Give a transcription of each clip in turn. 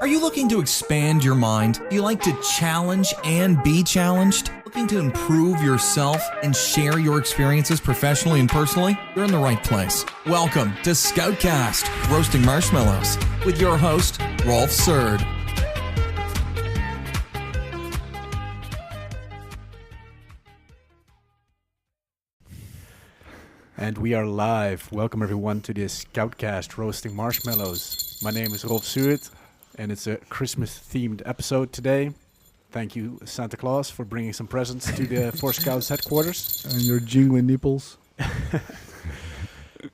Are you looking to expand your mind? Do you like to challenge and be challenged? Looking to improve yourself and share your experiences professionally and personally? You're in the right place. Welcome to Scoutcast, Roasting Marshmallows, with your host, Rolf Surd. And we are live. Welcome everyone to this Scoutcast, Roasting Marshmallows. My name is Rolf Surd, and it's a Christmas-themed episode today. Thank you, Santa Claus, for bringing some presents to the Four Scouts headquarters. And your jingling nipples.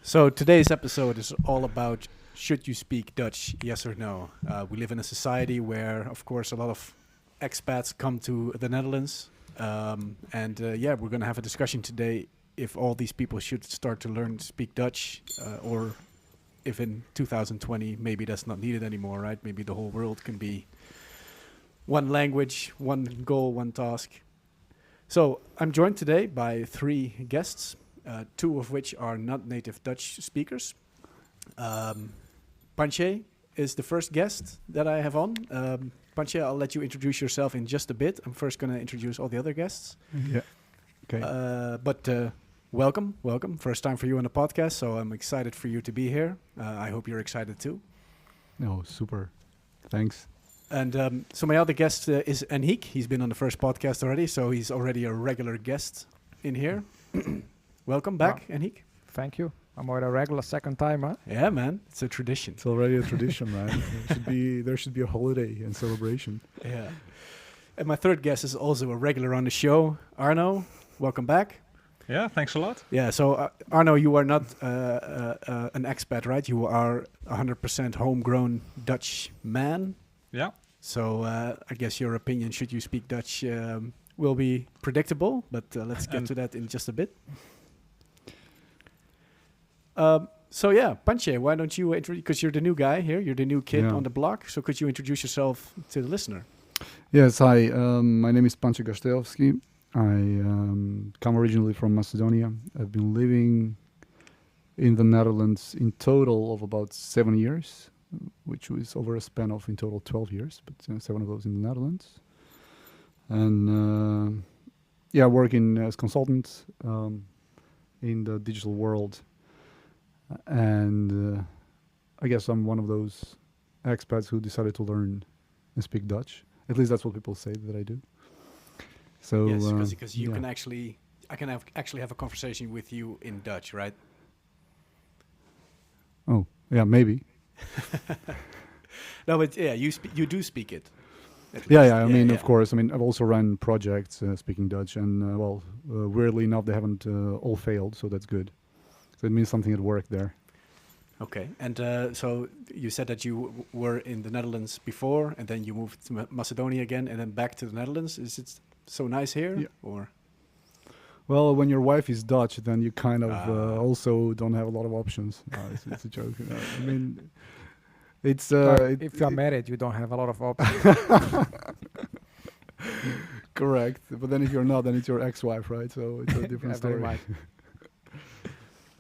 So today's episode is all about, should you speak Dutch, yes or no? We live in a society where, of course, a lot of expats come to the Netherlands. We're going to have a discussion today if all these people should start to learn to speak Dutch, or if in 2020 maybe that's not needed anymore, right? Maybe the whole world can be one language, one goal, one task. So I'm joined today by three guests, two of which are not native Dutch speakers. Pancho is the first guest that I have on. Pancho, I'll let you introduce yourself in just a bit. I'm first going to introduce all the other guests. Yeah. Okay. Welcome. First time for you on the podcast, so I'm excited for you to be here. I hope you're excited too. No, super. Thanks. And so my other guest is Hick. He's been on the first podcast already, so he's already a regular guest in here. Welcome back, Hick. Thank you. I'm already a regular second time, huh? Yeah, man. It's a tradition. It's already a tradition, man. There should be a holiday and celebration. Yeah. And my third guest is also a regular on the show, Arno. Welcome back. Yeah, thanks a lot. Yeah, so Arno, you are not an expat, right? You are 100% homegrown Dutch man. Yeah. So I guess your opinion, should you speak Dutch, will be predictable, but let's get to that in just a bit. Pancho, why don't you introduce, because you're the new guy here, you're the new kid on the block, so could you introduce yourself to the listener? Yes, hi. My name is Pancho Gastelowski. I come originally from Macedonia. I've been living in the Netherlands in total of about 7 years, which was over a span of in total 12 years, but 7 of those in the Netherlands. And working as consultant in the digital world. And I guess I'm one of those expats who decided to learn and speak Dutch. At least that's what people say that I do. So yes, because you can actually, I can actually have a conversation with you in Dutch, right? Oh, yeah, maybe. No, but yeah, you do speak it. I mean, of course. I mean, I've also run projects speaking Dutch, and weirdly enough, they haven't all failed, so that's good. So it means something had worked there. Okay, and so you said that you were in the Netherlands before, and then you moved to Macedonia again, and then back to the Netherlands. Is it so nice here? Yeah. Or? Well, when your wife is Dutch, then you kind of also don't have a lot of options. It's a joke. I mean, it's... if you're married, you don't have a lot of options. Correct. But then if you're not, then it's your ex-wife, right? So it's a different story. Right.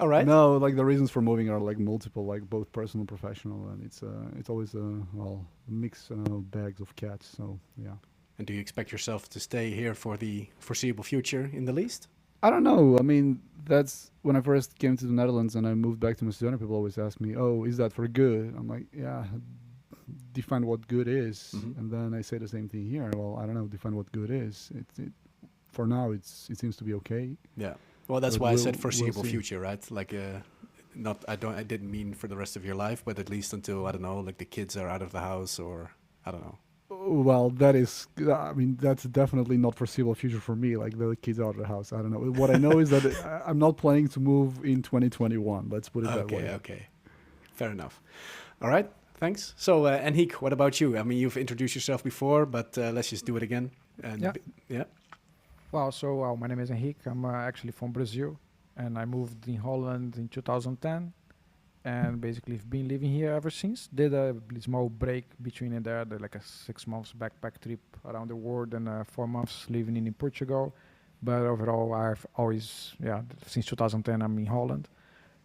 All right. No, like the reasons for moving are like multiple, like both personal and professional. And it's always a mix bags of cats. So, yeah. And do you expect yourself to stay here for the foreseeable future in the least? I don't know. I mean, that's when I first came to the Netherlands and I moved back to Macedonia, people always ask me, oh, is that for good? I'm like, yeah, define what good is. Mm-hmm. And then I say the same thing here. Well, I don't know, define what good is. For now, it seems to be okay. Yeah. Well, that's why I said foreseeable future, right? Like, I didn't mean for the rest of your life, but at least until, I don't know, like the kids are out of the house, or I don't know. Well, that's definitely not foreseeable future for me. Like the kids out of the house. I don't know. What I know is that I'm not planning to move in 2021. Let's put it that way. Okay. Fair enough. All right. Thanks. So, and Hick, what about you? I mean, you've introduced yourself before, but let's just do it again. And yeah. Well, my name is Hick. I'm actually from Brazil, and I moved in Holland in 2010. And basically I've been living here ever since. Did a small break between and there, like a 6 months backpack trip around the world and 4 months living in Portugal. But overall, I've always, since 2010, I'm in Holland.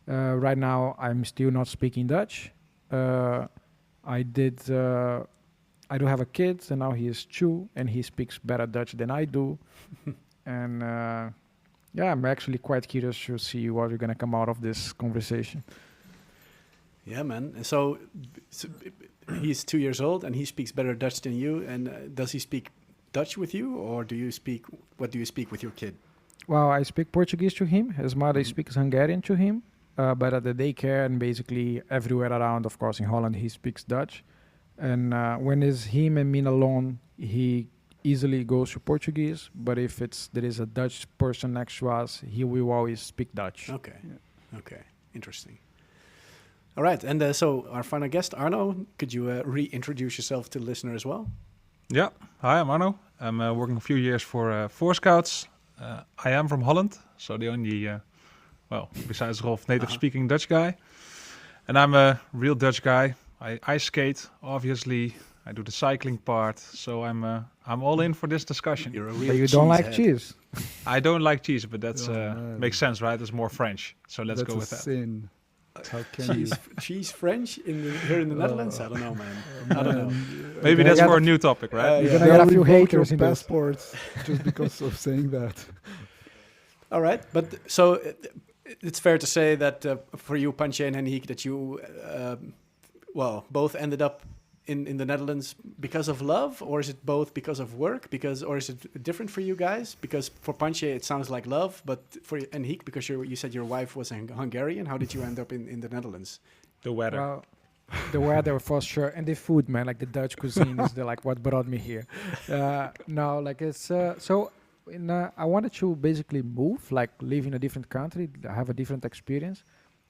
Right now, I'm still not speaking Dutch. I did I do have a kid, and now he is 2, and he speaks better Dutch than I do. And yeah, I'm actually quite curious to see what we're gonna come out of this conversation. Yeah, man. And so he's 2 years old, and he speaks better Dutch than you. And does he speak Dutch with you, or what do you speak with your kid? Well, I speak Portuguese to him. His mother speaks Hungarian to him. But at the daycare and basically everywhere around, of course, in Holland, he speaks Dutch. And when it's him and me alone, he easily goes to Portuguese. But if there is a Dutch person next to us, he will always speak Dutch. Okay. Yeah. Okay. Interesting. All right. And so our final guest, Arno, could you reintroduce yourself to the listener as well? Yeah. Hi, I'm Arno. I'm working a few years for Scouts. I am from Holland, so the only, besides Rolf, native-speaking Dutch guy. And I'm a real Dutch guy. I ice skate, obviously. I do the cycling part, so I'm all in for this discussion. You're a real But you don't like cheesehead. cheese. I don't like cheese, but that's man. makes sense, right? It's more French, so let's That's go a with that. sin. How can you? Cheese French here in the Netherlands? I don't know, man. I don't know. Maybe Gonna that's get for a a- new topic, right? You're Yeah. gonna get a They'll few revoke your haters in this. passports just because of saying that. All right, but so it's fair to say that for you, Pancho and Hick, that you, both ended up in the Netherlands because of love, or is it both because of work? Or is it different for you guys? Because for Pancho it sounds like love, but for and Hick, because you said your wife was Hungarian, how did you end up in the Netherlands? The weather. Well, the weather for sure, and the food, man. Like the Dutch cuisine is what brought me here. No, like it's so. I wanted to basically move, like live in a different country, have a different experience,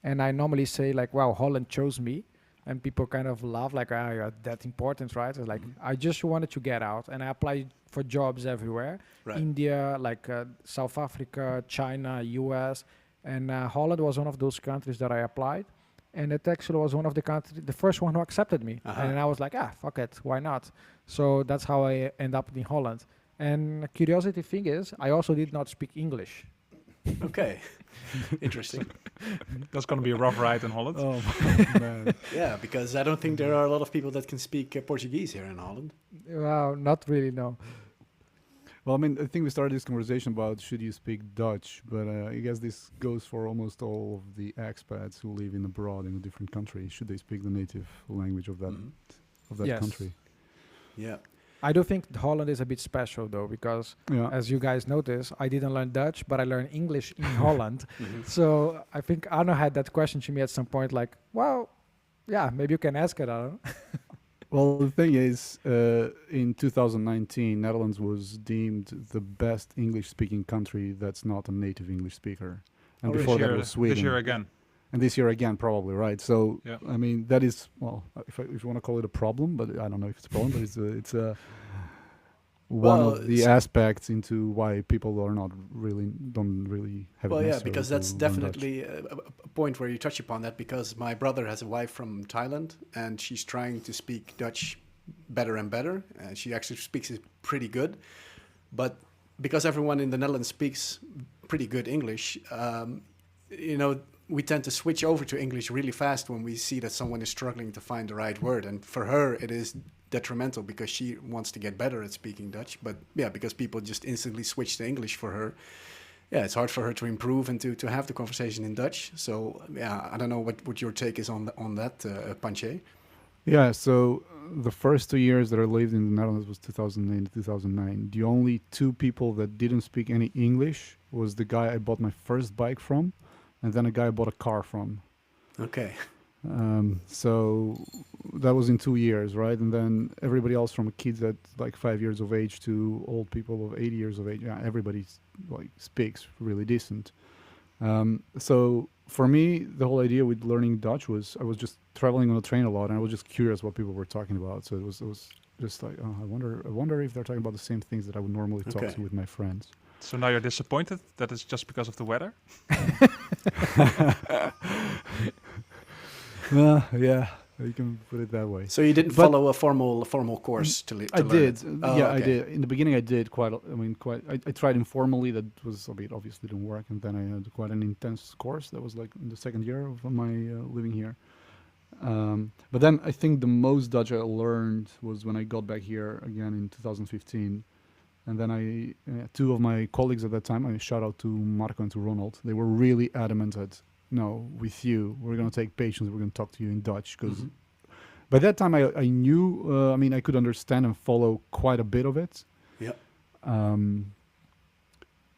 and I normally say like, "Wow, Holland chose me," and people kind of laugh like, "Ah, you're that important, right?" It's like I just wanted to get out, and I applied for jobs everywhere, Right. India, like South Africa, China, US, and Holland was one of those countries that I applied. And it actually was one of the first one who accepted me. Uh-huh. And I was like, fuck it, why not? So that's how I end up in Holland. And curiosity thing is, I also did not speak English. Okay, interesting. That's going to be a rough ride in Holland. Oh man. Yeah, because I don't think there are a lot of people that can speak Portuguese here in Holland. Well, not really, no. Well, I mean, I think we started this conversation about should you speak Dutch, but I guess this goes for almost all of the expats who live abroad in a different country. Should they speak the native language of that Yes. country? Yeah. I do think Holland is a bit special though, because Yeah. as you guys notice, I didn't learn Dutch, but I learned English in Holland. Mhm. So I think Arno had that question to me at some point, like, well, yeah, maybe you can ask it, Arno. Well, the thing is, in 2019, Netherlands was deemed the best English-speaking country that's not a native English speaker. And Oh, before this that year, was Sweden. This year again. And this year again, probably, right? So, Yeah. I mean, that is, well, if you want to call it a problem, but I don't know if it's a problem, but it's one Well, of the aspects into why people don't really have Well, it yeah, necessary because to that's learn Dutch. definitely a point where you touch upon that, because my brother has a wife from Thailand, and she's trying to speak Dutch better and better. She actually speaks it pretty good. But because everyone in the Netherlands speaks pretty good English, we tend to switch over to English really fast when we see that someone is struggling to find the right word. And for her, it is detrimental because she wants to get better at speaking Dutch. But yeah, because people just instantly switch to English for her, yeah, it's hard for her to improve and to have the conversation in Dutch. So yeah, I don't know what your take is on that, Panche. Yeah, so the first 2 years that I lived in the Netherlands was 2008 to 2009. The only two people that didn't speak any English was the guy I bought my first bike from, and then a guy I bought a car from. Okay. So that was in 2 years, right? And then everybody else, from kids at like 5 years of age to old people of 80 years of age, yeah, everybody speaks really decent. So for me, the whole idea with learning Dutch was I was just traveling on a train a lot, and I was just curious what people were talking about. So it was just like, oh, I wonder if they're talking about the same things that I would normally talk Okay. to with my friends. So now you're disappointed that it's just because of the weather? Yeah, you can put it that way. So you didn't But- follow a formal course to I learn did. it? Oh, Yeah, I okay. did. In the beginning, I did quite. I tried informally. That was a bit obviously didn't work, and then I had quite an intense course. That was like in the second year of my living here. But then I think the most Dutch I learned was when I got back here again in 2015. And then two of my colleagues at that time, I shout out to Marco and to Ronald, they were really adamant that, no, with you, we're going to take patience, we're going to talk to you in Dutch. Because by that time I knew, I could understand and follow quite a bit of it. Yeah.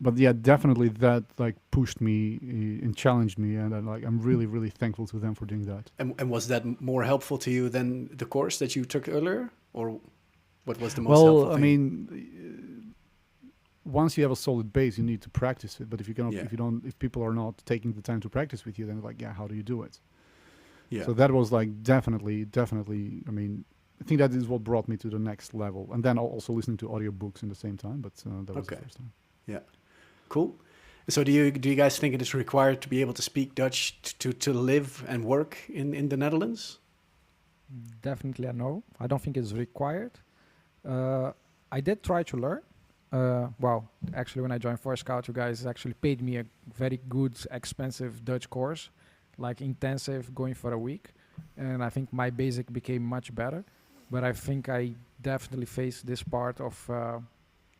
But yeah, definitely that like pushed me and challenged me, and I'm really, really thankful to them for doing that. And was that more helpful to you than the course that you took earlier, or what was the most helpful thing? I mean, once you have a solid base, you need to practice it. But if if people are not taking the time to practice with you, then like, how do you do it? Yeah. So that was like definitely. I mean, I think that is what brought me to the next level, and then also listening to audiobooks in the same time. But that was the first time. Yeah. Cool. So do you guys think it is required to be able to speak Dutch to live and work in the Netherlands? Definitely a no. I don't think it's required. I did try to learn. Actually, when I joined Force Scout, you guys actually paid me a very good, expensive Dutch course, like intensive, going for a week. And I think my basic became much better. But I think I definitely faced this part of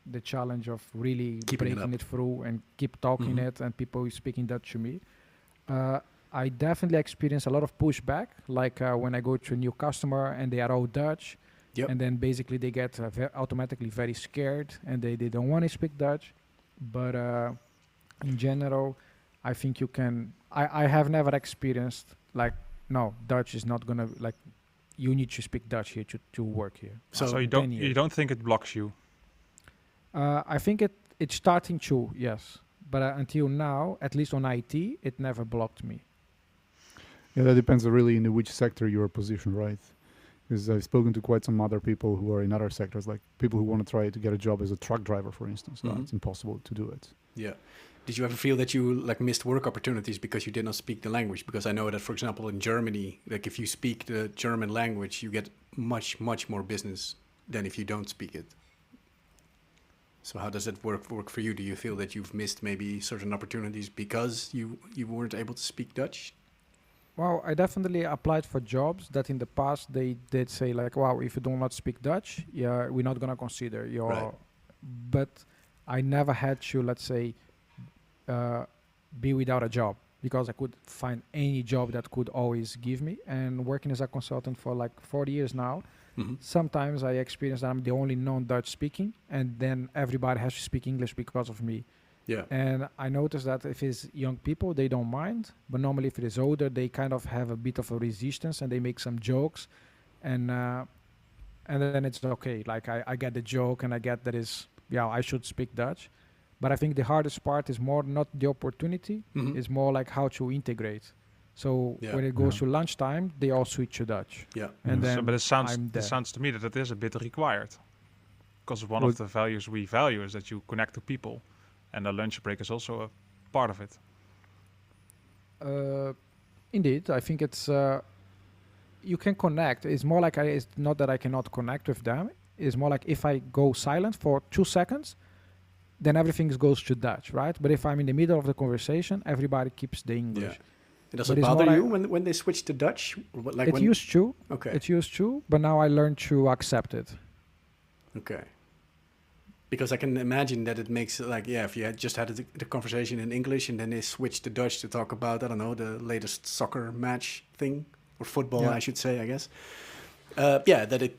the challenge of really breaking it through and keep talking it and people speaking Dutch to me. I definitely experience a lot of pushback, like when I go to a new customer and they are all Dutch, and then basically they get automatically very scared and they don't want to speak Dutch. But in general, I think you can. I have never experienced like, no, Dutch is not gonna like. You need to speak Dutch here to work here. So you don't think it blocks you? I think it's starting to, yes. But until now, at least on IT, it never blocked me. Yeah, that depends really in which sector you are positioned, right? Because I've spoken to quite some other people who are in other sectors, like people who want to try to get a job as a truck driver, for instance. It's impossible to do it. Yeah. Did you ever feel that you like missed work opportunities because you did not speak the language? Because I know that, for example, in Germany, like if you speak the German language, you get much more business than if you don't speak it. So how does it work for you? Do you feel that you've missed maybe certain opportunities because you weren't able to speak Dutch? Well, I definitely applied for jobs that in the past they did say like, wow, if you do not speak Dutch, we're not gonna consider your. Right. But I never had to, let's say, be without a job because I could find any job that could always give me. And working as a consultant for like 40 years now, sometimes I experience that I'm the only non-Dutch speaking, and then everybody has to speak English because of me. Yeah. And I noticed that if it's young people, they don't mind. But normally if it is older, they kind of have a bit of a resistance and they make some jokes. And then it's okay. Like I get the joke and I get that I should speak Dutch. But I think the hardest part is more not the opportunity. It's more like how to integrate. So when it goes to lunchtime, they all switch to Dutch. Yeah. And then but it sounds to me that it is a bit required. Because one of the values we value is that you connect to people. And the lunch break is also a part of it. Indeed, I think it's you can connect. It's more like it's not that I cannot connect with them. It's more like if I go silent for 2 seconds, then everything goes to Dutch, right? But if I'm in the middle of the conversation, everybody keeps the English. Yeah. Does it bother you when they switch to Dutch? Like it used to. Okay. It used to, but now I learned to accept it. Okay. Because I can imagine that it makes like, if you had just had the conversation in English and then they switch to Dutch to talk about, I don't know, the latest soccer match thing, or football, I should say, I guess. That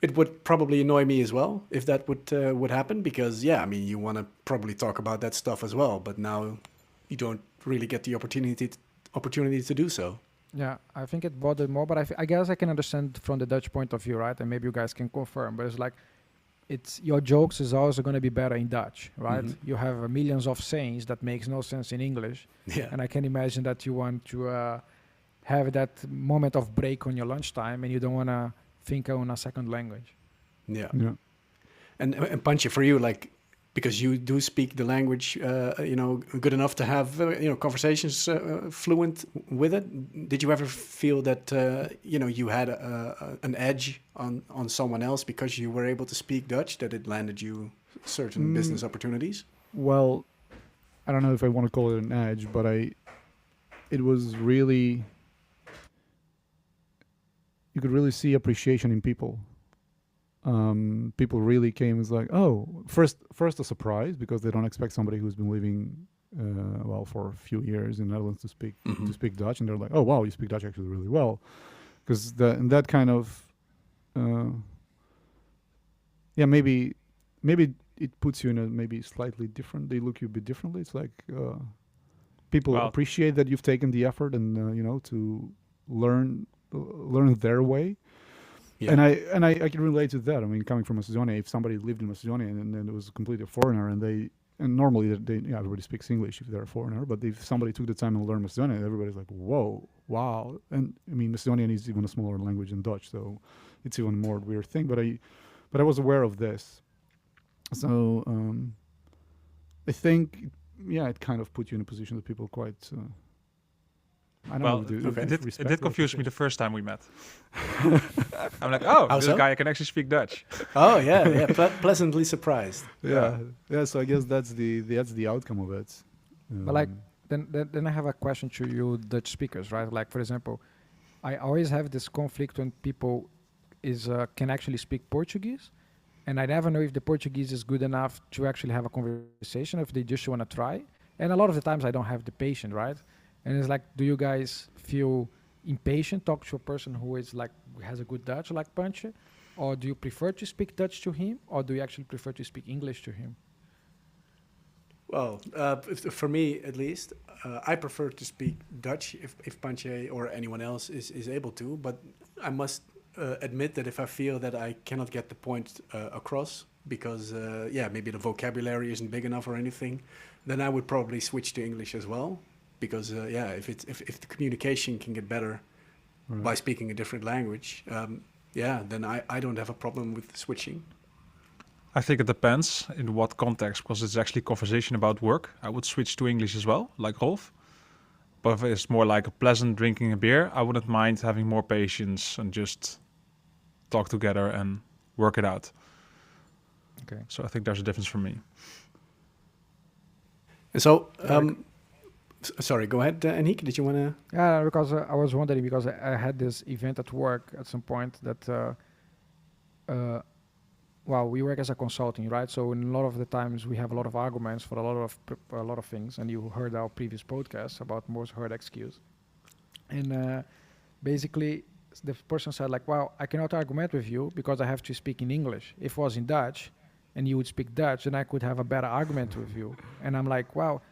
it would probably annoy me as well if that would happen, because, you want to probably talk about that stuff as well, but now you don't really get the opportunity to do so. Yeah, I think it bothered more, but I guess I can understand from the Dutch point of view, right? And maybe you guys can confirm, but it's like, your jokes is also going to be better in Dutch, right? You have millions of sayings that makes no sense in English. Yeah. And I can imagine that you want to have that moment of break on your lunchtime and you don't want to think on a second language. Yeah. And Pancho, for you, like, because you do speak the language, good enough to have, conversations fluent with it. Did you ever feel that, you had an edge on someone else because you were able to speak Dutch, that it landed you certain business opportunities? Well, I don't know if I want to call it an edge, but it was really, you could really see appreciation in people. People really came as like, oh, first a surprise because they don't expect somebody who's been living for a few years in the Netherlands to speak Dutch, and they're like, oh wow, you speak Dutch actually really well, because that kind of maybe it puts you in a maybe slightly different. They look you a bit differently. It's like people appreciate that you've taken the effort and to learn their way. Yeah. And I can relate to that. I mean, coming from Macedonia, if somebody lived in Macedonia and then it was completely a foreigner, and normally everybody speaks English if they're a foreigner, but if somebody took the time to learn Macedonian, everybody's like, whoa, wow. And I mean, Macedonian is even a smaller language than Dutch, so it's even more weird thing. But I was aware of this, so I think it kind of put you in a position that people quite. I don't know. It did confuse me the first time we met. I'm like, oh, this guy can actually speak Dutch. Oh yeah, pleasantly surprised. Yeah. So I guess that's the outcome of it. But like, then I have a question to you, Dutch speakers, right? Like, for example, I always have this conflict when people can actually speak Portuguese, and I never know if the Portuguese is good enough to actually have a conversation, if they just want to try. And a lot of the times I don't have the patience, right? And it's like, do you guys feel impatient talk to a person who is like has a good Dutch like Pancho, or do you prefer to speak Dutch to him, or do you actually prefer to speak English to him? Well, for me at least, I prefer to speak Dutch if Pancho or anyone else is able to. But I must admit that if I feel that I cannot get the point across because maybe the vocabulary isn't big enough or anything, then I would probably switch to English as well. Because if the communication can get better by speaking a different language, then I don't have a problem with switching. I think it depends in what context, because it's actually conversation about work. I would switch to English as well, like Rolf. But if it's more like a pleasant drinking a beer, I wouldn't mind having more patience and just talk together and work it out. Okay. So I think there's a difference for me. And so. Sorry, go ahead, Hick. Did you want to? Yeah, because I was wondering, because I had this event at work at some point that, we work as a consulting, right? So in a lot of the times we have a lot of arguments for a lot of things, and you heard our previous podcast about most heard excuse. And basically, the person said like, "Well, I cannot argument with you because I have to speak in English. If it was in Dutch, and you would speak Dutch, then I could have a better argument with you." And I'm like, "Wow."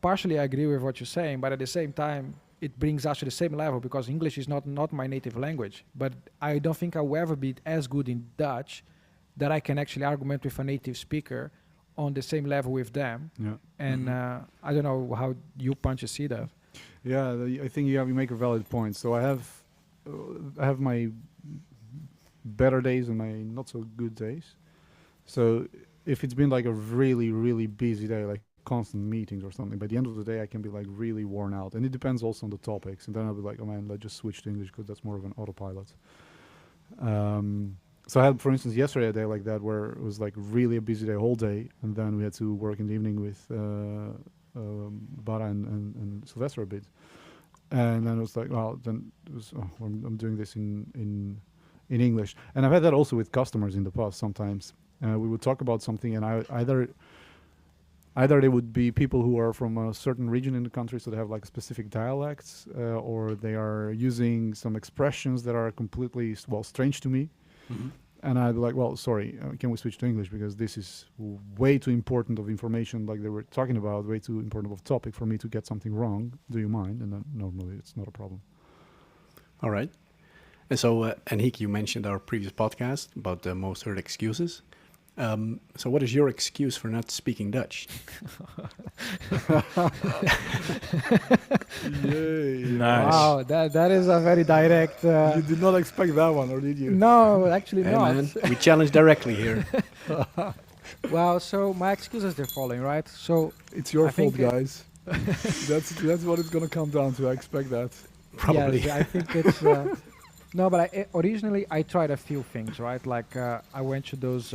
Partially I agree with what you're saying, but at the same time, it brings us to the same level because English is not my native language. But I don't think I will ever be as good in Dutch that I can actually argument with a native speaker on the same level with them. Yeah. And I don't know how you, Pancho, see that. Yeah, I think you make a valid point. So I have my better days and my not so good days. So if it's been like a really, really busy day, like constant meetings or something, by the end of the day I can be like really worn out, and it depends also on the topics, and then I'll be like, oh man, let's just switch to English because that's more of an autopilot. So I had, for instance, yesterday a day like that where it was like really a busy day, whole day, and then we had to work in the evening with Bara and Sylvester a bit, and then it was like, well, then it was, I'm doing this in English. And I've had that also with customers in the past. Sometimes we would talk about something, and either they would be people who are from a certain region in the country, so they have like specific dialects, or they are using some expressions that are completely, strange to me. Mm-hmm. And I'd be like, well, sorry, can we switch to English? Because this is way too important of information, like they were talking about, way too important of topic for me to get something wrong. Do you mind? And then normally it's not a problem. All right. And so, Hick, you mentioned our previous podcast about the most heard excuses. So what is your excuse for not speaking Dutch? Yay. Nice. Wow, that is a very direct... You did not expect that one, or did you? No, actually not. Man, we challenge directly here. Well, so my excuse is the following, right? So it's your fault, guys. That's what it's going to come down to. I expect that. Probably. Yeah, I think it's... no, but originally I tried a few things, right? Like I went to those...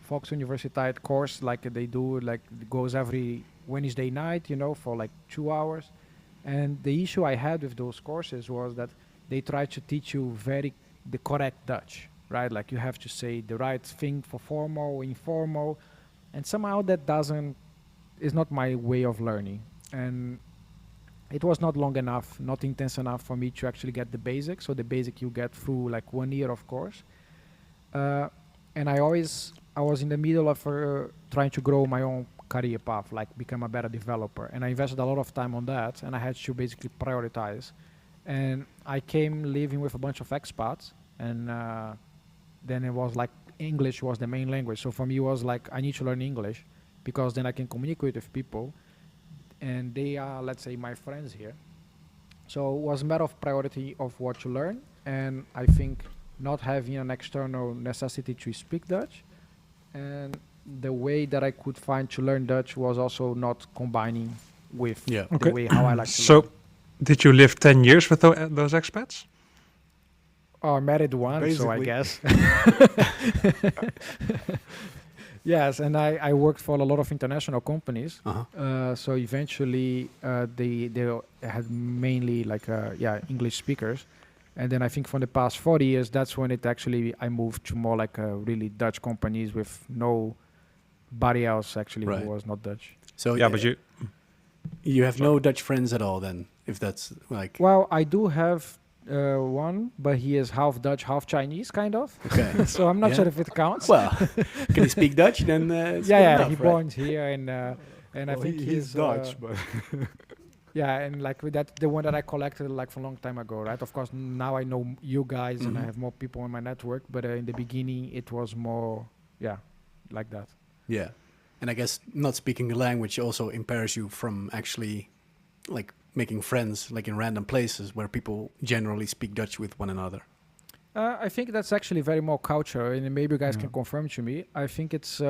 Fox Universiteit course, like they do, like it goes every Wednesday night, for like 2 hours. And the issue I had with those courses was that they tried to teach you the correct Dutch, right? Like you have to say the right thing for formal, informal, and somehow that is not my way of learning. And it was not long enough, not intense enough for me to actually get the basics. So the basic you get through like 1 year of course. And I was in the middle of trying to grow my own career path, like become a better developer. And I invested a lot of time on that, and I had to basically prioritize. And I came living with a bunch of expats, and then it was like English was the main language. So for me, it was like I need to learn English because then I can communicate with people, and they are, let's say, my friends here. So it was a matter of priority of what to learn, and I think not having an external necessity to speak Dutch, and the way that I could find to learn Dutch was also not combining with the way how I like to learn. So, did you live 10 years with those expats? Oh, I married one, so I Basically. guess. Yes, and I worked for a lot of international companies. So eventually, they had mainly like English speakers, and then I think for the past 40 years, that's when I moved to more like really Dutch companies with nobody else actually who was not Dutch. So Yeah, but you have no Dutch friends at all then, if that's like... Well, I do have one, but he is half Dutch, half Chinese, kind of. Okay. So I'm not sure if it counts. Well, can he speak Dutch? Then it's yeah, good yeah, enough, he right? born here, and I think he's Dutch, but yeah, and like with that, the one that I collected like for a long time ago, right? Of course, now I know you guys and I have more people in my network, but in the beginning it was more, like that. Yeah. And I guess not speaking the language also impairs you from actually like making friends like in random places where people generally speak Dutch with one another. I think that's actually very more culture, and maybe you guys can confirm to me. I think it's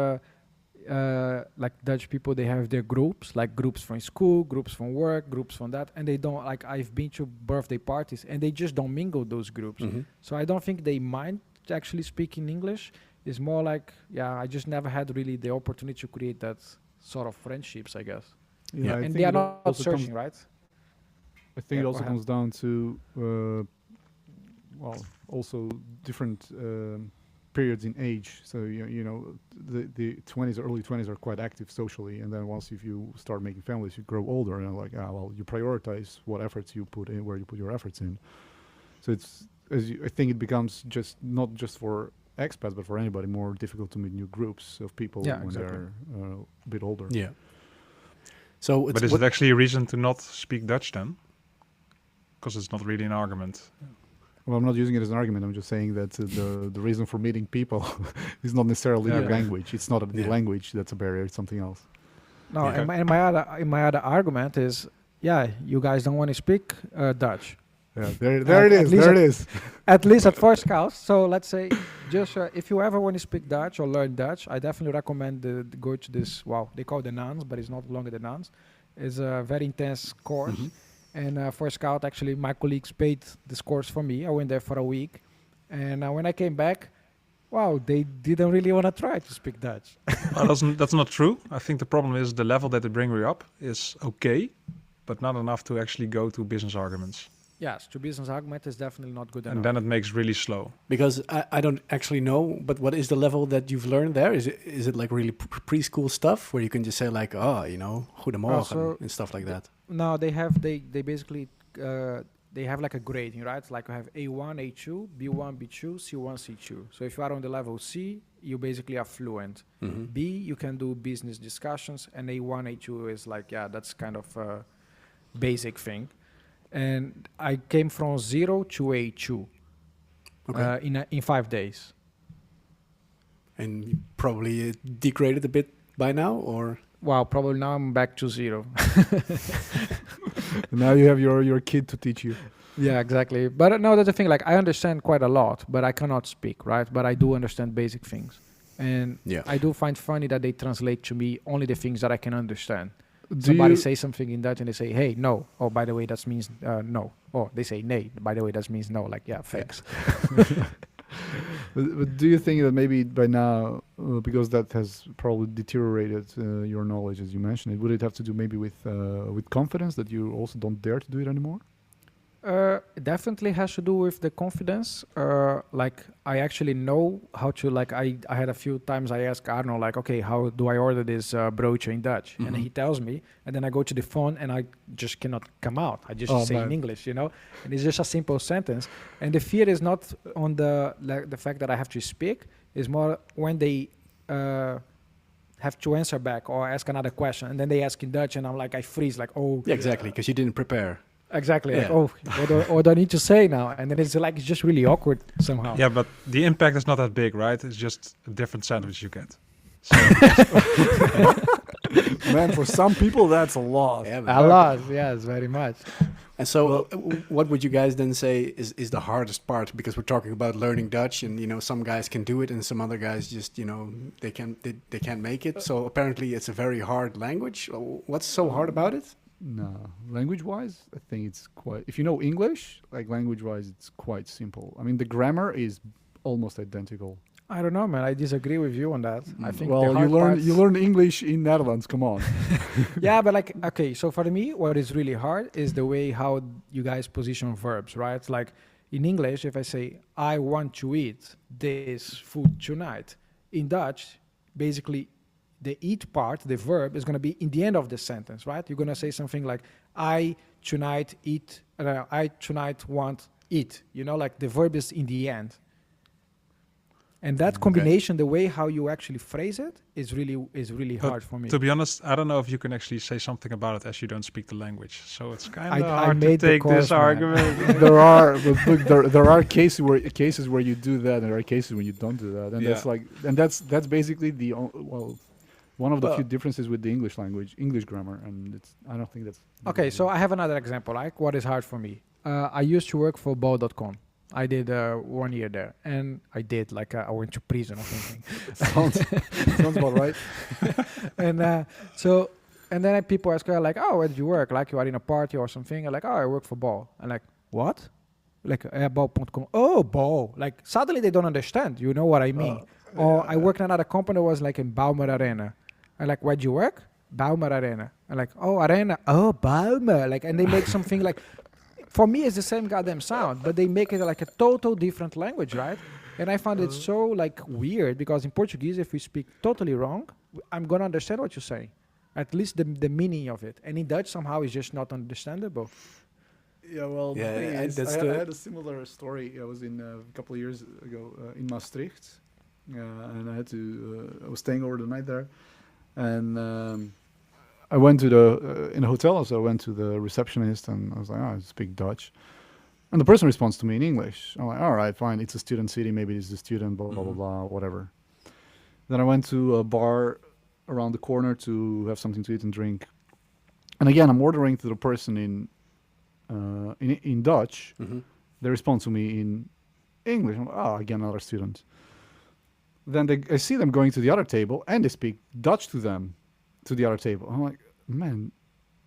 like Dutch people, they have their groups, like groups from school, groups from work, groups from that, and they don't, like, I've been to birthday parties and they just don't mingle those groups. So I don't think they mind actually speaking English. It's more like, I just never had really the opportunity to create that sort of friendships, I guess. yeah, I And think they are it not also searching, right? I think it also go ahead. comes down to also different periods in age. So you know, the 20s, early 20s are quite active socially, and then once if you start making families, you grow older, and like you prioritize what efforts you put in, where you put your efforts in. So it's I think it becomes just not just for expats, but for anybody, more difficult to meet new groups of people when they're a bit older. Yeah. So, But is it actually a reason to not speak Dutch then? Because it's not really an argument. Well, I'm not using it as an argument. I'm just saying that the reason for meeting people is not necessarily the language. It's not the language that's a barrier. It's something else. No, and my other argument is, you guys don't want to speak Dutch. Yeah, there it is. There it is. At least at first Scouts. So let's say, just if you ever want to speak Dutch or learn Dutch, I definitely recommend go to this. Wow, they call it the NANS, but it's not longer the NANS. It's a very intense course. And for Scout, actually, my colleagues paid this course for me. I went there for a week, and when I came back, wow, they didn't really want to try to speak Dutch. Well, that's not true. I think the problem is the level that they bring you up is okay, but not enough to actually go to business arguments. Yes, to business argument is definitely not good enough. And then it makes really slow. Because I don't actually know, but what is the level that you've learned there? Is it like really preschool stuff where you can just say like, goedemorgen and stuff like that? No, they basically they have like a grading, right? Like you have A1, A2, B1, B2, C1, C2. So if you are on the level C, you basically are fluent. B, you can do business discussions, and A1, A2 is like, that's kind of a basic thing. And I came from 0 to A2 in 5 days. And you probably degraded a bit by now, or? Wow, probably now I'm back to 0. Now you have your kid to teach you. Yeah, exactly. But no, that's the thing. Like, I understand quite a lot, but I cannot speak, right? But I do understand basic things. And I do find funny that they translate to me only the things that I can understand. Somebody say something in Dutch and they say, hey, no. Oh, by the way, that means no. Oh, they say, nee. By the way, that means no. Like, thanks. But do you think that maybe by now, because that has probably deteriorated your knowledge, as you mentioned it, would it have to do maybe with confidence that you also don't dare to do it anymore? It definitely has to do with the confidence. Like I actually know how to I had a few times I asked Arno like, okay, how do I order this broodje in Dutch? And he tells me, and then I go to the phone and I just cannot come out. I just say in English, and it's just a simple sentence. And the fear is not on the fact that I have to speak. It's more when they have to answer back or ask another question, and then they ask in Dutch, and I'm like, I freeze, like, oh, Yeah, exactly, because you didn't prepare. Exactly. Yeah. Like, oh, what do I need to say now? And then it's just really awkward somehow. Yeah, but the impact is not that big, right? It's just a different sandwich you get. So Man, for some people, that's a lot. Yeah, A lot, yes, very much. And so, what would you guys then say is the hardest part? Because we're talking about learning Dutch, and some guys can do it, and some other guys just they can't make it. So apparently, it's a very hard language. What's so hard about it? No, language-wise, I think it's quite. If you know English, like language-wise, it's quite simple. I mean, the grammar is almost identical. I don't know, man. I disagree with you on that. I think the well, hard you learn English in Netherlands. Come on. yeah, but like, okay, so for me, what is really hard is the way how you guys position verbs, right? Like in English, if I say, I want to eat this food tonight, in Dutch, basically the eat part, the verb, is going to be in the end of the sentence, right? You're going to say something like, I tonight want eat, like the verb is in the end. And that combination, the way how you actually phrase it, is really hard for me. to be honest, I don't know if you can actually say something about it as you don't speak the language. So it's kind of I hard to made the take course, this man. argument. there are cases where you do that, and there are cases when you don't do that, and Yeah. that's basically one of the few differences with the English language, English grammar, and I don't think that's Okay, so I have another example, like what is hard for me. I used to work for bol.com. I did 1 year there, and I went to prison or something. sounds about right. And then people ask her like, oh, where did you work? Like you are in a party or something. I'm like, oh, I work for Bol. I'm like, what? Like bol.com. Oh, Bol. Like suddenly they don't understand. You know what I mean? I worked in another company that was like in Baumer Arena. I'm like, where'd you work? Baumer Arena. I'm like, oh, Arena. Oh, Baumer. Like, and they make something like. For me, it's the same goddamn sound, but they make it like a total different language, right? And I found it so like weird because in Portuguese, if we speak totally wrong, I'm gonna understand what you're saying, at least the meaning of it. And in Dutch, somehow, it's just not understandable. Yeah, well, Yeah, the thing is, that's I had a similar story. I was in a couple of years ago in Maastricht, and I had to. I was staying over the night there, and I went to in a hotel. So I went to the receptionist, and I was like, "Oh, I speak Dutch," and the person responds to me in English. I'm like, "All right, fine. It's a student city. Maybe it's a student. Blah blah blah blah. Whatever." Then I went to a bar around the corner to have something to eat and drink, and again, I'm ordering to the person in Dutch. Mm-hmm. They respond to me in English. I'm like, oh, again, another student. Then I see them going to the other table, and they speak Dutch to them, to the other table. I'm like, man,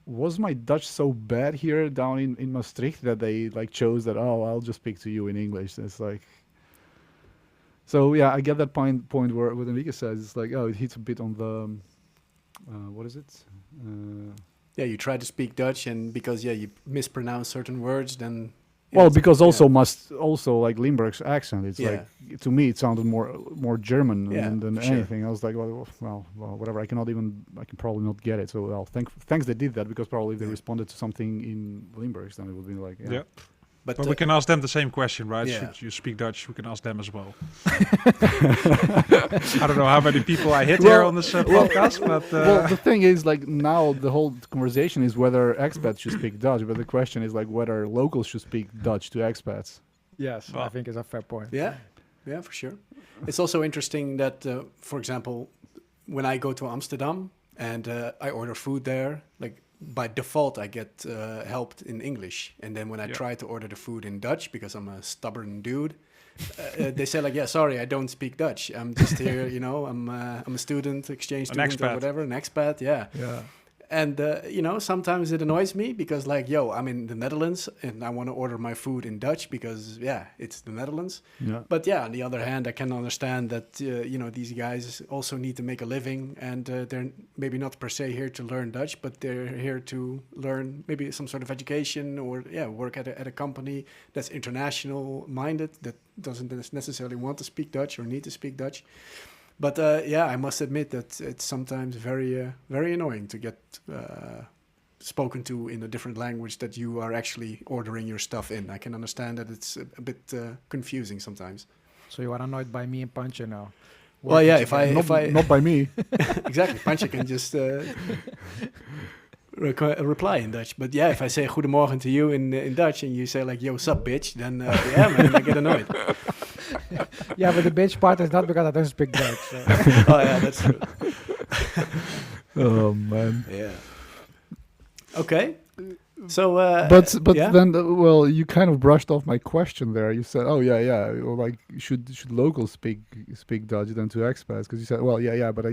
was my Dutch so bad here down in Maastricht that they like chose that? Oh, I'll just speak to you in English. It's like, so yeah, I get that point where what Enrique says. It's like, oh, it hits a bit on the, what is it? Yeah, you try to speak Dutch, and because you mispronounce certain words, then. Well, because also like Limburg's accent, it's like to me it sounded more German than anything. I was like, well, whatever. I can probably not get it. So thanks they did that, because probably if they responded to something in Limburg, then it would be like Yeah. But we can ask them the same question, right? Yeah. Should you speak Dutch? We can ask them as well. I don't know how many people I hit here on this podcast, but... well, the thing is, like, now the whole conversation is whether expats should speak Dutch, but the question is, like, whether locals should speak Dutch to expats. Yes, I think it's a fair point. Yeah, for sure. It's also interesting that, for example, when I go to Amsterdam and I order food there, like, by default, I get helped in English. And then when I try to order the food in Dutch, because I'm a stubborn dude, they say like, sorry, I don't speak Dutch. I'm just here, I'm a student, exchange student or whatever, an expat, yeah. And you know, sometimes it annoys me because, like, yo, I'm in the Netherlands and I want to order my food in Dutch because, yeah, it's the Netherlands. Yeah. But yeah, on the other hand, I can understand that you know, these guys also need to make a living, and they're maybe not per se here to learn Dutch, but they're here to learn maybe some sort of education, or work at a company that's international minded, that doesn't necessarily want to speak Dutch or need to speak Dutch. But I must admit that it's sometimes very annoying to get spoken to in a different language that you are actually ordering your stuff in. I can understand that it's a bit confusing sometimes. So you are annoyed by me and Pancho now. Well, yeah, Working if together. I Not by me. exactly, Pancho can just reply in Dutch. But yeah, if I say goedemorgen to you in Dutch and you say like, yo, sup, bitch, then yeah, man, I get annoyed. Yeah, but the bitch part is not because I don't speak Dutch. So. Oh yeah, that's true. Oh man. Yeah. Okay. So, But yeah? then, well, you kind of brushed off my question there. You said, "Oh yeah, or like should locals speak Dutch than to expats?" Because you said, "Well, yeah, but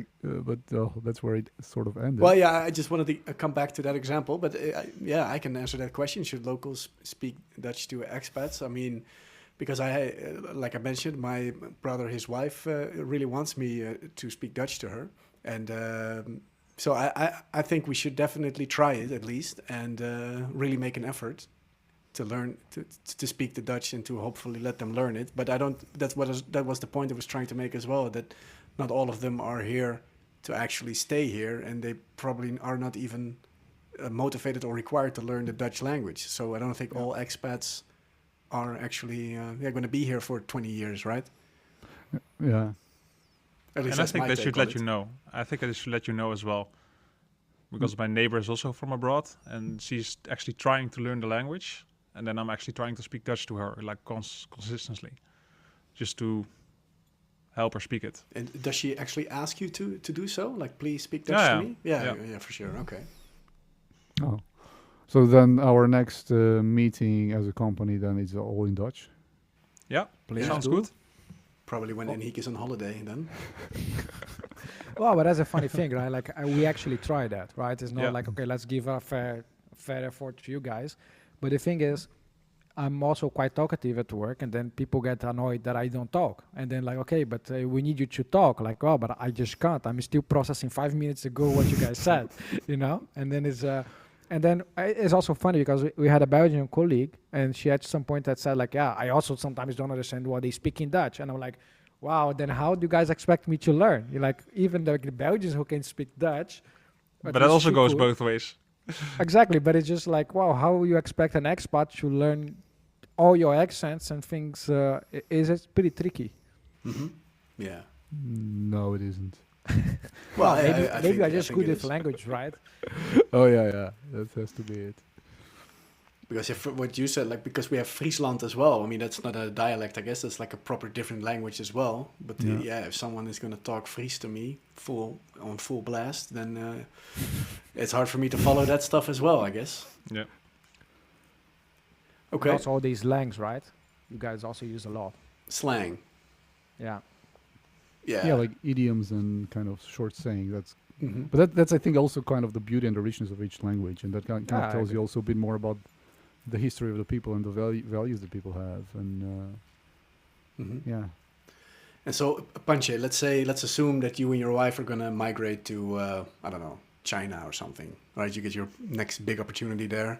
that's where it sort of ended." Well, yeah, I just wanted to come back to that example, but I can answer that question. Should locals speak Dutch to expats? I mean, because like I mentioned, my brother, his wife, really wants me to speak Dutch to her, and so I think we should definitely try it at least, and really make an effort to learn to speak the Dutch and to hopefully let them learn it. But I don't. That was the point I was trying to make as well. That not all of them are here to actually stay here, and they probably are not even motivated or required to learn the Dutch language. So I don't think all expats are actually they're going to be here for 20 years, right? Yeah. At least And I that's think my they take should on let it. you know. I think they should let you know as well. Because my neighbor is also from abroad and she's actually trying to learn the language. And then I'm actually trying to speak Dutch to her, like consistently. Just to help her speak it. And does she actually ask you to do so? Like, please speak Dutch Yeah, to me? Yeah, yeah. for sure. Okay. Oh. So then our next meeting as a company then is all in Dutch. Yeah, Please sounds do. good. Probably when Hick is on holiday then. Well, but that's a funny thing, right? Like we actually try that, right? It's not Yeah. like, okay, let's give a fair effort to you guys. But the thing is, I'm also quite talkative at work, and then people get annoyed that I don't talk. And then like, okay, but we need you to talk. Like, oh, but I just can't. I'm still processing 5 minutes ago what you guys said, you know? And then it's also funny because we had a Belgian colleague, and she at some point had said like, yeah, I also sometimes don't understand what they speak in Dutch. And I'm like, wow, then how do you guys expect me to learn? You're like, even the Belgians who can speak Dutch. But that also goes both ways. Exactly, but it's just like, wow, how you expect an expat to learn all your accents and things? It's pretty tricky. Mm-hmm. Yeah. No, it isn't. Well, maybe I think just it good is. with language, right? Oh yeah, that has to be it. Because if what you said, like, because we have Friesland as well. I mean, that's not a dialect, I guess. That's like a proper different language as well. But Yeah. if someone is going to talk Fries to me on full blast, then it's hard for me to follow that stuff as well, I guess. Yeah. Okay. Also all these slangs, right? You guys also use a lot. Slang. Yeah. Yeah. Like idioms and kind of short saying. Mhm. But that's I think also kind of the beauty and the richness of each language, and that kind Yeah, of I tells agree. you also a bit more about the history of the people and the values that people have, and Mhm. yeah. And so, Pancho, let's assume that you and your wife are going to migrate to, I don't know, China or something, right? You get your next big opportunity there.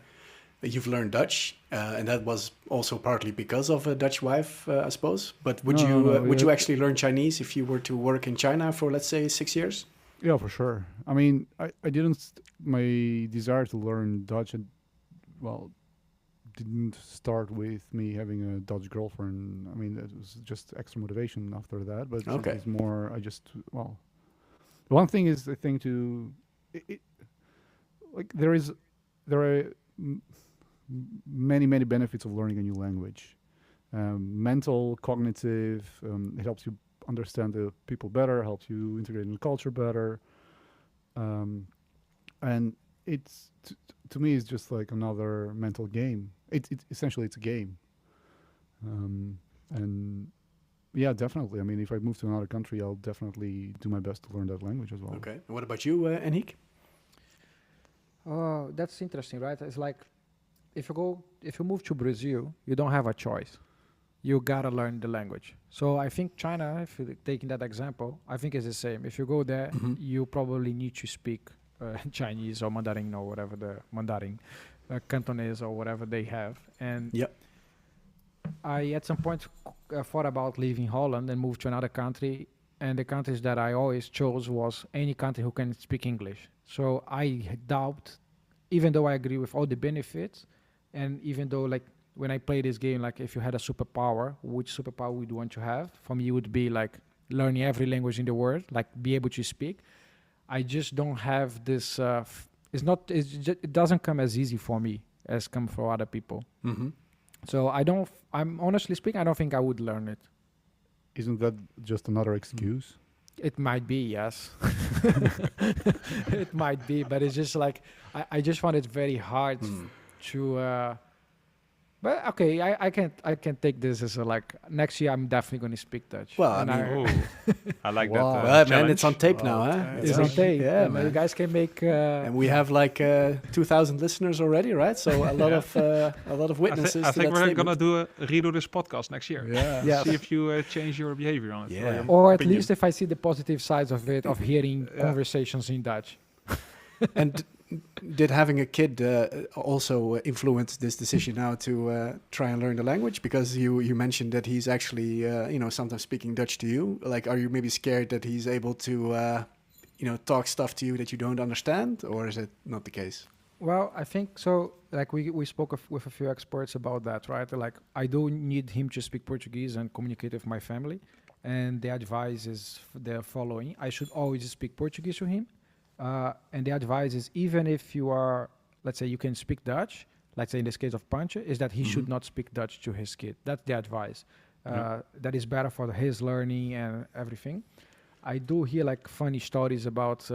You've learned Dutch, and that was also partly because of a Dutch wife, I suppose. But would you actually learn Chinese if you were to work in China for, let's say, 6 years? Yeah, for sure. I mean, I didn't. My desire to learn Dutch, didn't start with me having a Dutch girlfriend. I mean, it was just extra motivation after that. But Okay. it's more. The one thing is, I think, there are many benefits of learning a new language. Mental, cognitive. It helps you understand the people better, helps you integrate in the culture better, and it's to me it's just like another mental game. It's essentially it's a game, and yeah, definitely. I mean, if I move to another country, I'll definitely do my best to learn that language as well. Okay. And what about you, Aniek? Oh, that's interesting, right? It's like if you move to Brazil, you don't have a choice. You gotta learn the language. So I think China, if you're taking that example, I think it's the same. If you go there, you probably need to speak Chinese or Mandarin or whatever the Mandarin, Cantonese or whatever they have. And I at some point thought about leaving Holland and move to another country. And the countries that I always chose was any country who can speak English. So I doubt, even though I agree with all the benefits, and even though like when I play this game, like if you had a superpower, which superpower would you want to have? For me, it would be like learning every language in the world, like be able to speak. I just don't have this. It doesn't come as easy for me as come for other people. So I'm honestly speaking, I don't think I would learn it. Isn't that just another excuse? It might be, yes. It might be, but it's just like I just find it very hard to. But okay, I can take this as like next year I'm definitely going to speak Dutch. Well, and I like that. well, man, challenge. it's on tape now, huh? it's on tape. Yeah, and man. you guys can make. And we have like 2,000 listeners already, right? So a lot of witnesses. I to think that we're statement. gonna redo this podcast next year. Yeah. See if you change your behavior on it. Yeah. or your Or at opinion. least if I see the positive sides of it, of hearing conversations in Dutch. And did having a kid also influence this decision now to try and learn the language? Because you mentioned that he's actually sometimes speaking Dutch to you. Like, are you maybe scared that he's able to talk stuff to you that you don't understand, or is it not the case? Well, I think so. Like we spoke with a few experts about that, right? Like I do need him to speak Portuguese and communicate with my family, and the advice is the following: I should always speak Portuguese to him. And the advice is even if you are, let's say you can speak Dutch, let's say in this case of Pancho, is that he should not speak Dutch to his kid. That's the advice. That is better for his learning and everything. I do hear like funny stories about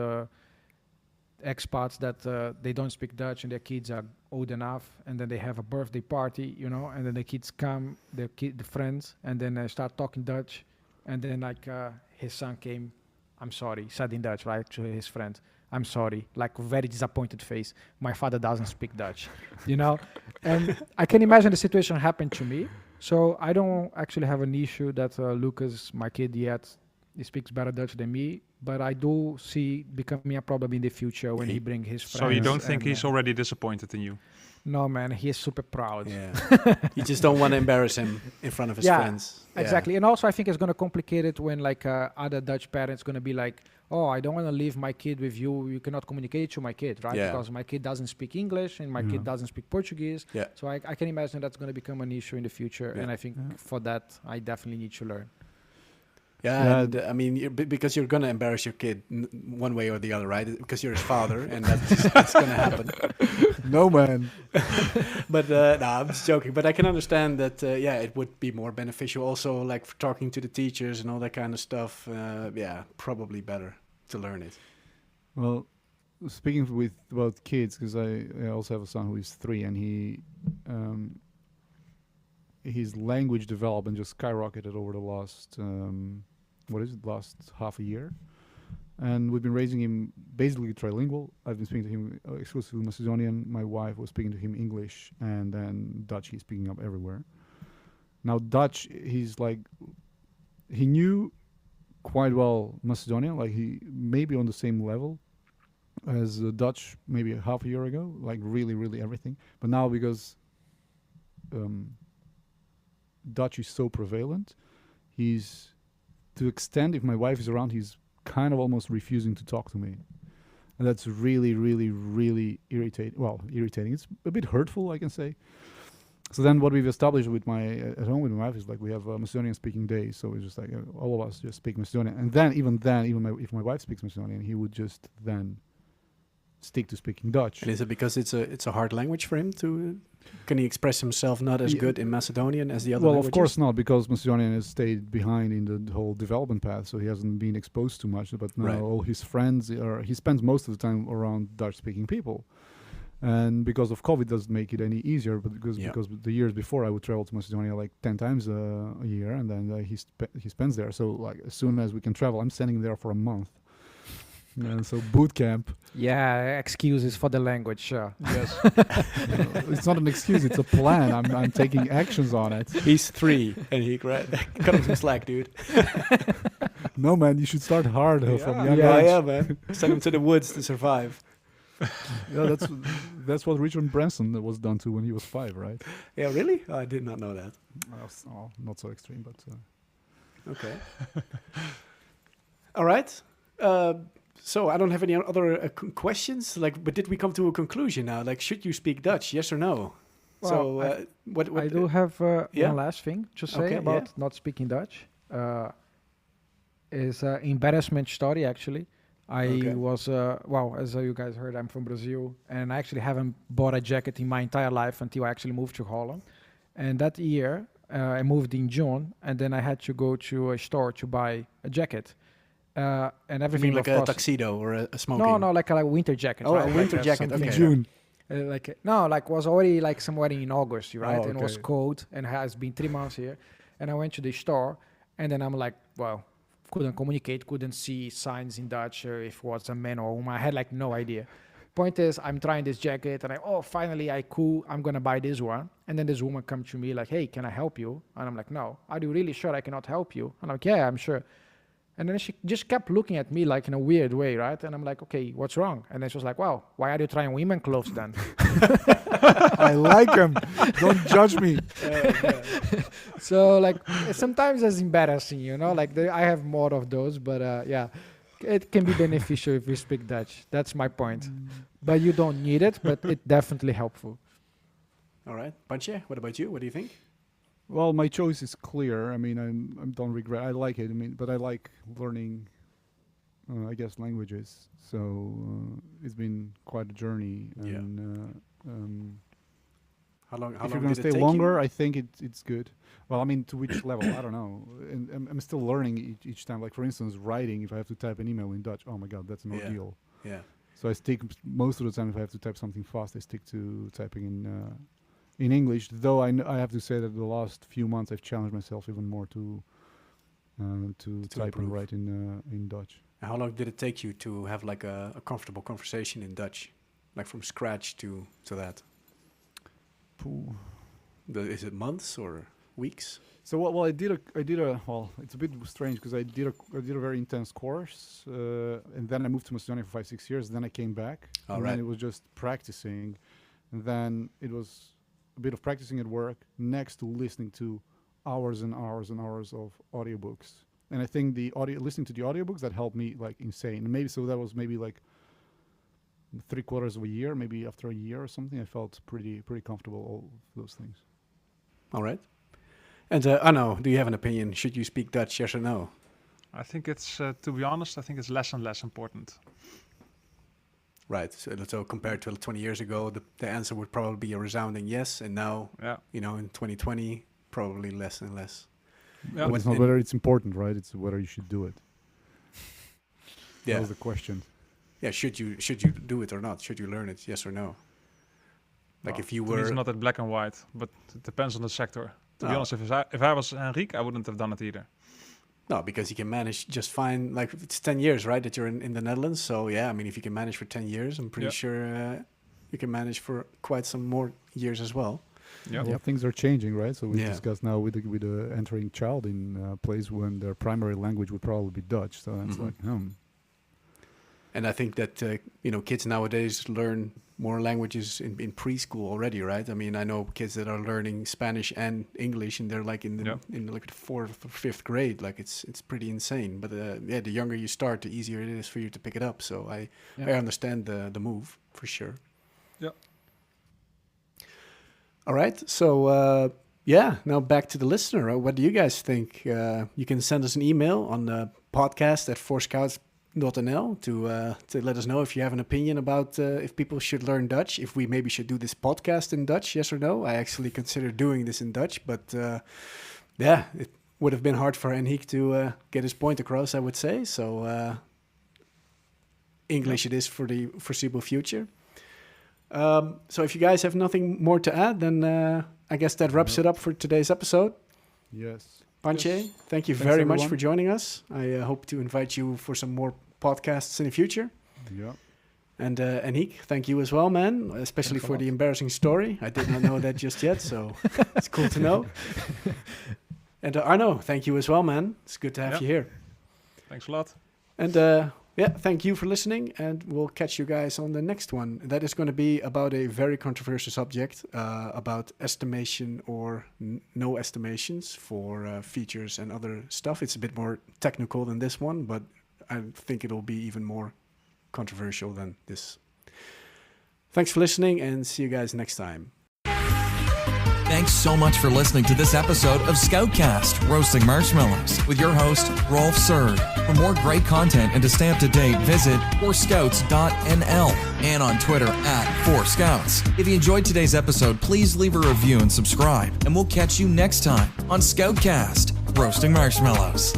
expats that they don't speak Dutch and their kids are old enough, and then they have a birthday party, and then the kids come, the friends, and then they start talking Dutch, and then like his son came. I'm sorry, said in Dutch, right, to his friend. I'm sorry, like very disappointed face. My father doesn't speak Dutch, And I can imagine the situation happened to me. So I don't actually have an issue that Lucas, my kid, he speaks better Dutch than me. But I do see becoming a problem in the future when he brings his friends. So you don't think and, he's already disappointed in you? No, man, he is super proud. Yeah, you just don't want to embarrass him in front of his friends. Exactly. And also I think it's going to complicate it when like other Dutch parents going to be like, oh, I don't want to leave my kid with you. You cannot communicate to my kid, right? Yeah. Because my kid doesn't speak English and my kid doesn't speak Portuguese. Yeah. So I can imagine that's going to become an issue in the future. Yeah. And I think for that, I definitely need to learn. Yeah, and, I mean, because you're going to embarrass your kid one way or the other, right? Because you're his father, and that's going to happen. No, man. But no, I'm just joking. But I can understand that, it would be more beneficial also, like for talking to the teachers and all that kind of stuff. Probably better to learn it. Well, speaking about kids, because I also have a son who is 3, and his language development just skyrocketed over the last last half a year, and we've been raising him basically trilingual. I've been speaking to him exclusively Macedonian. My wife was speaking to him English, and then Dutch he's picking up everywhere. Now Dutch, he knew quite well Macedonian, like he maybe on the same level as Dutch maybe a half a year ago, like really everything. But now because Dutch is so prevalent, he's, to extent if my wife is around, he's kind of almost refusing to talk to me, and that's really irritating. It's a bit hurtful, I can say. So then what we've established with at home with my wife is like we have Macedonian speaking days, so it's just like all of us just speak Macedonian, and then if my wife speaks Macedonian, he would just then stick to speaking Dutch. And is it because it's a hard language for him to? Can he express himself not as good in Macedonian as the other languages? Well, of course not, because Macedonian has stayed behind in the whole development path, so he hasn't been exposed too much. But now all his friends he spends most of the time around Dutch-speaking people. And because of COVID, doesn't make it any easier. But because the years before, I would travel to Macedonia like 10 times a year, and then he spends there. So like as soon as we can travel, I'm sending him there for a month. Yeah, so boot camp. Yeah, excuses for the language, sure. Yes. It's not an excuse, it's a plan. I'm taking actions on it. He's 3, and he cut him some slack, dude. No, man, you should start hard from young Yeah, age. yeah, man. Send him to the woods to survive. Yeah, that's what Richard Branson was done to when he was 5, right? Yeah, really? Oh, I did not know that. Well, not so extreme, but Okay. All right. So I don't have any other questions. But did we come to a conclusion now? Like, should you speak Dutch? Yes or no? Well, So what? I do have yeah? one last thing to say Okay, about yeah. not speaking Dutch. Is an embarrassment story, actually. I Okay. was, as you guys heard, I'm from Brazil, and I actually haven't bought a jacket in my entire life until I actually moved to Holland. And that year, I moved in June, and then I had to go to a store to buy a jacket. And You everything, mean like of a course. tuxedo or a smoking? No, like a winter jacket. Oh, right? a Like winter jacket, something okay. June. Was already in August, right? Oh, And it was okay. cold, and it has been 3 months here. And I went to the store, and then I'm like, well, couldn't communicate, couldn't see signs in Dutch if it was a man or woman. I had like no idea. Point is, I'm trying this jacket, and finally I'm gonna buy this one. And then this woman comes to me like, hey, can I help you? And I'm like, no. Are you really sure I cannot help you? And I'm like, yeah, I'm sure. And then she just kept looking at me like in a weird way, right? And I'm like, okay, what's wrong? And then she was like, well, why are you trying women clothes then? I like him. Don't judge me. So like sometimes it's embarrassing, like I have more of those, but yeah, it can be beneficial if you speak Dutch. That's my point. But you don't need it, but it's definitely helpful. All right. Pancho, what about you? What do you think? Well, my choice is clear. I mean, I don't regret. I like it. I mean, but I like learning, I guess, languages. So it's been quite a journey. Yeah. And How long? if you're going to stay longer, I think it's good. Well, I mean, to which level? I don't know. And I'm still learning each time. Like, for instance, writing. If I have to type an email in Dutch, oh my God, that's an Yeah. ordeal. Yeah. So I stick most of the time. If I have to type something fast, I stick to typing in English. Though I have to say that the last few months I've challenged myself even more to type and improve. write in Dutch. How long did it take you to have like a comfortable conversation in Dutch, like from scratch to that? Is it months or weeks? So well, I did a well. It's a bit strange because I did a very intense course, and then I moved to Macedonia for 5-6 years. Then I came back, All and right. then it was just practicing, and then it was a bit of practicing at work next to listening to hours and hours and hours of audiobooks. And I think listening to the audiobooks that helped me like insane. And maybe so that was maybe like 3/4 of a year. Maybe after a year or something, I felt pretty comfortable. All of those things. All right. And Arno, do you have an opinion? Should you speak Dutch, yes or no? I think it's, to be honest, I think it's less and less important. Right. So compared to 20 years ago, the answer would probably be a resounding yes. And now, Yeah. in 2020, probably less and less. Yeah. But it's not whether it's important, right? It's whether you should do it. Yeah. That was the question. Yeah. Should you do it or not? Should you learn it? Yes or no? Like Well, if you to me it's were. not that black and white, but it depends on the sector. To be Oh. honest, if I was Henrique, I wouldn't have done it either. No, because you can manage just fine. Like it's 10 years, right? That you're in the Netherlands. So yeah, I mean, if you can manage for 10 years, I'm pretty Yeah. sure you can manage for quite some more years as well. Yeah. Well, things are changing, right? So we Yeah. discussed now with the entering child in a place when their primary language would probably be Dutch. So it's Mhm. like, And I think that kids nowadays learn more languages in preschool already, right? I mean, I know kids that are learning Spanish and English, and they're like in like the 4th or 5th grade. Like it's pretty insane. But yeah, the younger you start, the easier it is for you to pick it up. So I understand the move for sure. Yeah. All right. So yeah, now back to the listener. What do you guys think? You can send us an email on podcast@4scouts.nl to let us know if you have an opinion about if people should learn Dutch, if we maybe should do this podcast in Dutch, yes or no. I actually consider doing this in Dutch, but yeah, it would have been hard for Henrique to get his point across, I would say. So English it is for the foreseeable future. So if you guys have nothing more to add, then I guess that wraps it up for today's episode. yes. Pancho, Yes. thank you Thanks, very much everyone. for joining us. I hope to invite you for some more podcasts in the future. Yeah. And Hick, thank you as well, man, especially Thanks a for lot. the embarrassing story. I did not know that just yet, so it's cool to know. And Arno, thank you as well, man. It's good to have Yeah. you here. Thanks a lot. And thank you for listening, and we'll catch you guys on the next one. That is going to be about a very controversial subject, about estimation or no estimations for features and other stuff. It's a bit more technical than this one, but I think it'll be even more controversial than this. Thanks for listening, and see you guys next time. Thanks so much for listening to this episode of Scoutcast, Roasting Marshmallows, with your host, Rolf Surd. For more great content and to stay up to date, visit forscouts.nl and on Twitter @forscouts. If you enjoyed today's episode, please leave a review and subscribe, and we'll catch you next time on Scoutcast, Roasting Marshmallows.